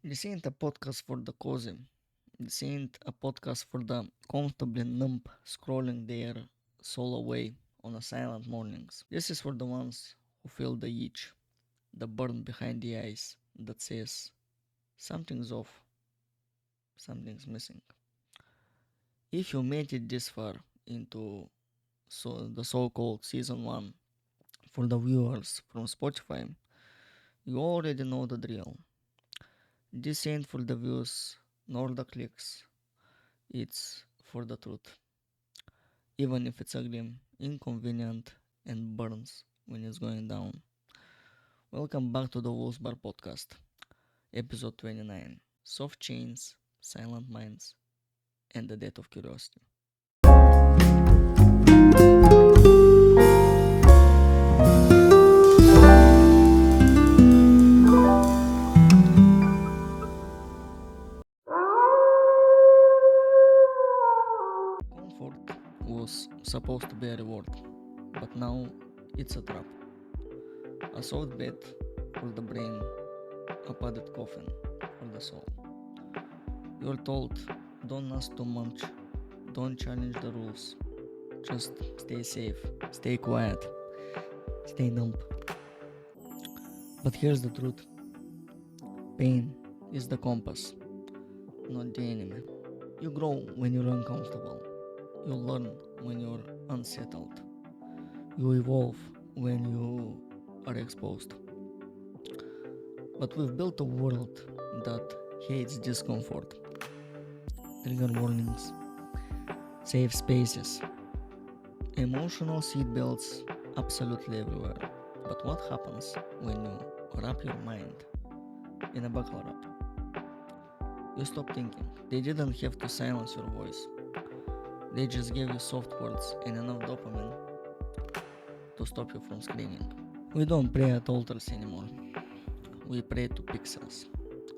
This ain't a podcast for the cozy. This ain't a podcast for the comfortably numb scrolling their soul away on a silent mornings. This is for the ones who feel the itch, the burn behind the eyes that says something's off, something's missing. If you made it this far into the so-called season 1 for the viewers from Spotify, you already know the drill. This ain't for the views nor the clicks, it's for the truth. Even if it's ugly, inconvenient, and burns when it's going down. Welcome back to the Wolves Bar Podcast, episode 29 Soft Chains, Silent Minds, and the Death of Curiosity. Comfort was supposed to be a reward, but now it's a trap. A soft bed for the brain, a padded coffin for the soul. You're told, don't ask too much, don't challenge the rules, just stay safe, stay quiet, stay numb. But here's the truth, pain is the compass, not the enemy. You grow when you're uncomfortable, you learn when you're unsettled, you evolve when you are exposed. But we've built a world that hates discomfort. Trigger warnings, safe spaces, emotional seatbelts absolutely everywhere. But what happens when you wrap your mind in a buckle wrap? You stop thinking. They didn't have to silence your voice. They just gave you soft words and enough dopamine to stop you from screaming. We don't pray at altars anymore. We pray to pixels.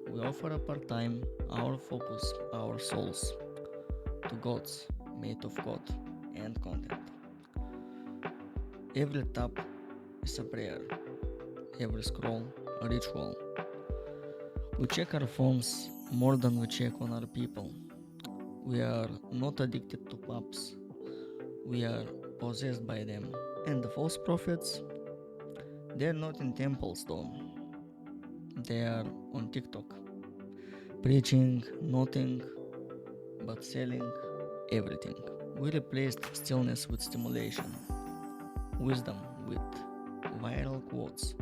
We offer up our time, our focus, our souls to gods made of code and content. Every tap is a prayer, every scroll a ritual. We check our phones more than we check on our people. We are not addicted to pubs, we are possessed by them. And the false prophets, they're not in temples though, they are on TikTok, preaching nothing but selling everything. We replaced stillness with stimulation, wisdom with viral quotes,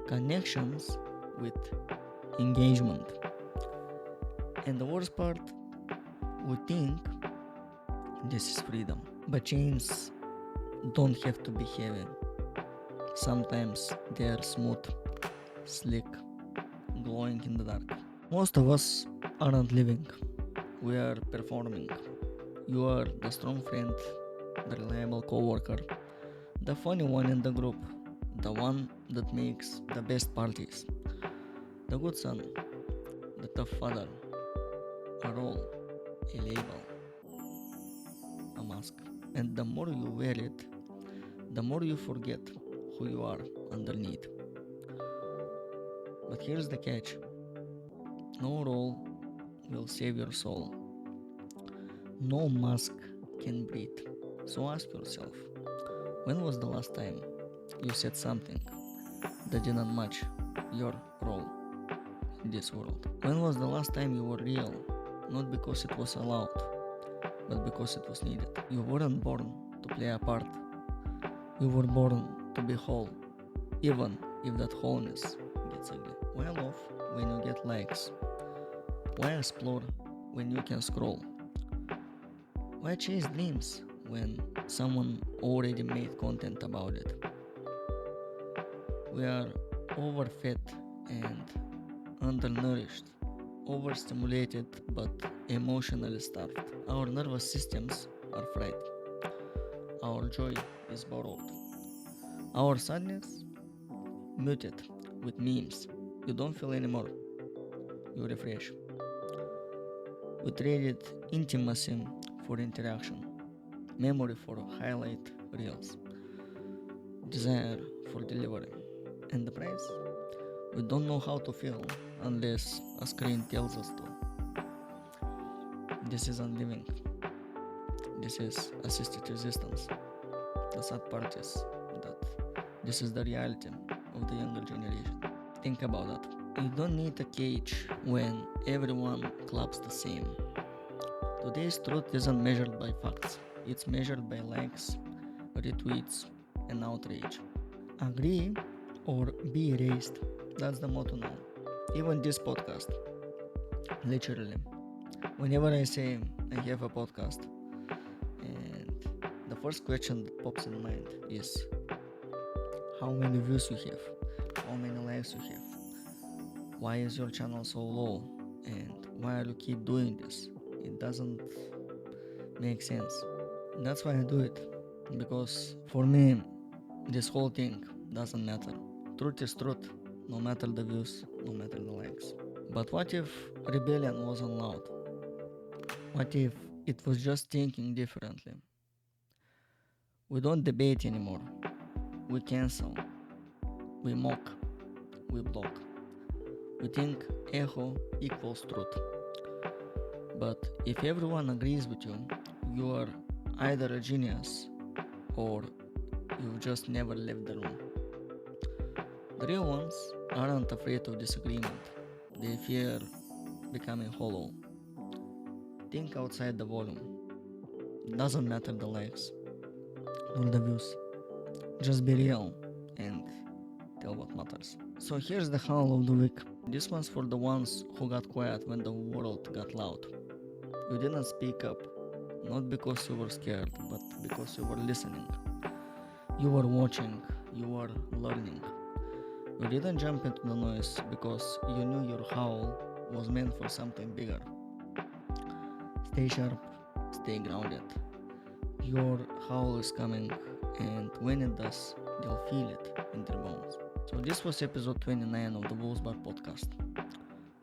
connections with engagement. And the worst part, we think this is freedom. But chains don't have to be heavy. Sometimes they are smooth, slick, glowing in the dark. Most of us aren't living, we are performing. You are the strong friend, the reliable coworker, the funny one in the group, the one that makes the best parties, the good son, the tough father, a role, a label, a mask. And the more you wear it, the more you forget who you are underneath. But here's the catch, no role will save your soul, no mask can breathe. So ask yourself, when was the last time you said something that didn't match your role in this world? When was the last time you were real, not because it was allowed, but because it was needed? You weren't born to play a part, you were born to be whole, even if that wholeness gets ugly. Why love when you get likes? Why explore when you can scroll? Why chase dreams when someone already made content about it? We are overfed and undernourished, overstimulated but emotionally starved. Our nervous systems are fried. Our joy is borrowed. Our sadness muted with memes. You don't feel anymore. You refresh. We traded intimacy for interaction, memory for highlight reels, desire for delivery. And the price? We don't know how to feel. unless a screen tells us to. This isn't living. This is assisted resistance. The sad part is that this is the reality of the younger generation. Think about that. You don't need a cage when everyone claps the same. Today's truth isn't measured by facts. It's measured by likes, retweets, and outrage. Agree or be erased. That's the motto now. Even this podcast. Literally. Whenever I say I have a podcast, and the first question that pops in mind is how many views you have, how many likes you have, why is your channel so low, and why you keep doing this. It doesn't make sense. That's why I do it, because for me this whole thing doesn't matter. Truth is truth, no matter the views, no matter the likes. But what if rebellion wasn't loud? What if it was just thinking differently? We don't debate anymore. We cancel. We mock. We block. We think echo equals truth. But if everyone agrees with you, you are either a genius or you've just never left the room. The real ones aren't afraid of disagreement. They fear becoming hollow. Think outside the volume. Doesn't matter the likes or the views. Just be real and tell what matters. So here's the howl of the week. This one's for the ones who got quiet when the world got loud. You didn't speak up, not because you were scared, but because you were listening. You were watching, you were learning. You didn't jump into the noise because you knew your howl was meant for something bigger. Stay sharp, stay grounded. Your howl is coming, and when it does, you'll feel it in their bones. So this was episode 29 of the Wolves Bar podcast.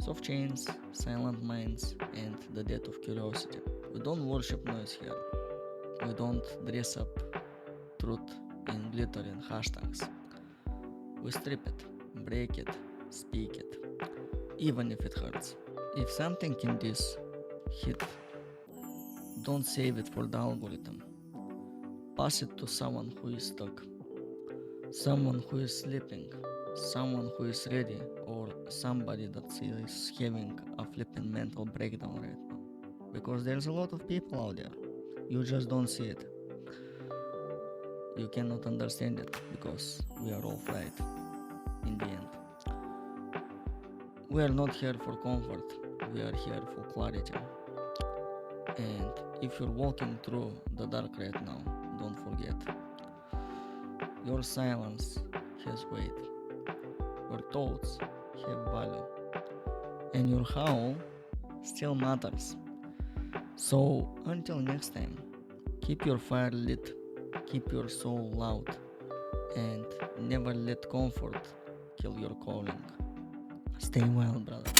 Soft chains, silent minds, and the death of curiosity. We don't worship noise here. We don't dress up truth in glitter and hashtags. We strip it, break it, speak it, even if it hurts. If something in this hit, don't save it for the algorithm. Pass it to someone who is stuck, someone who is sleeping, someone who is ready, or somebody that is having a flipping mental breakdown right now. Because there's a lot of people out there. You just don't see it. You cannot understand it because we are all fried in the end. We are not here for comfort. We are here for clarity. And if you're walking through the dark right now, don't forget. Your silence has weight. Your thoughts have value. And your howl still matters. So until next time, keep your fire lit, keep your soul loud, and never let comfort kill your calling. Stay wild, brother.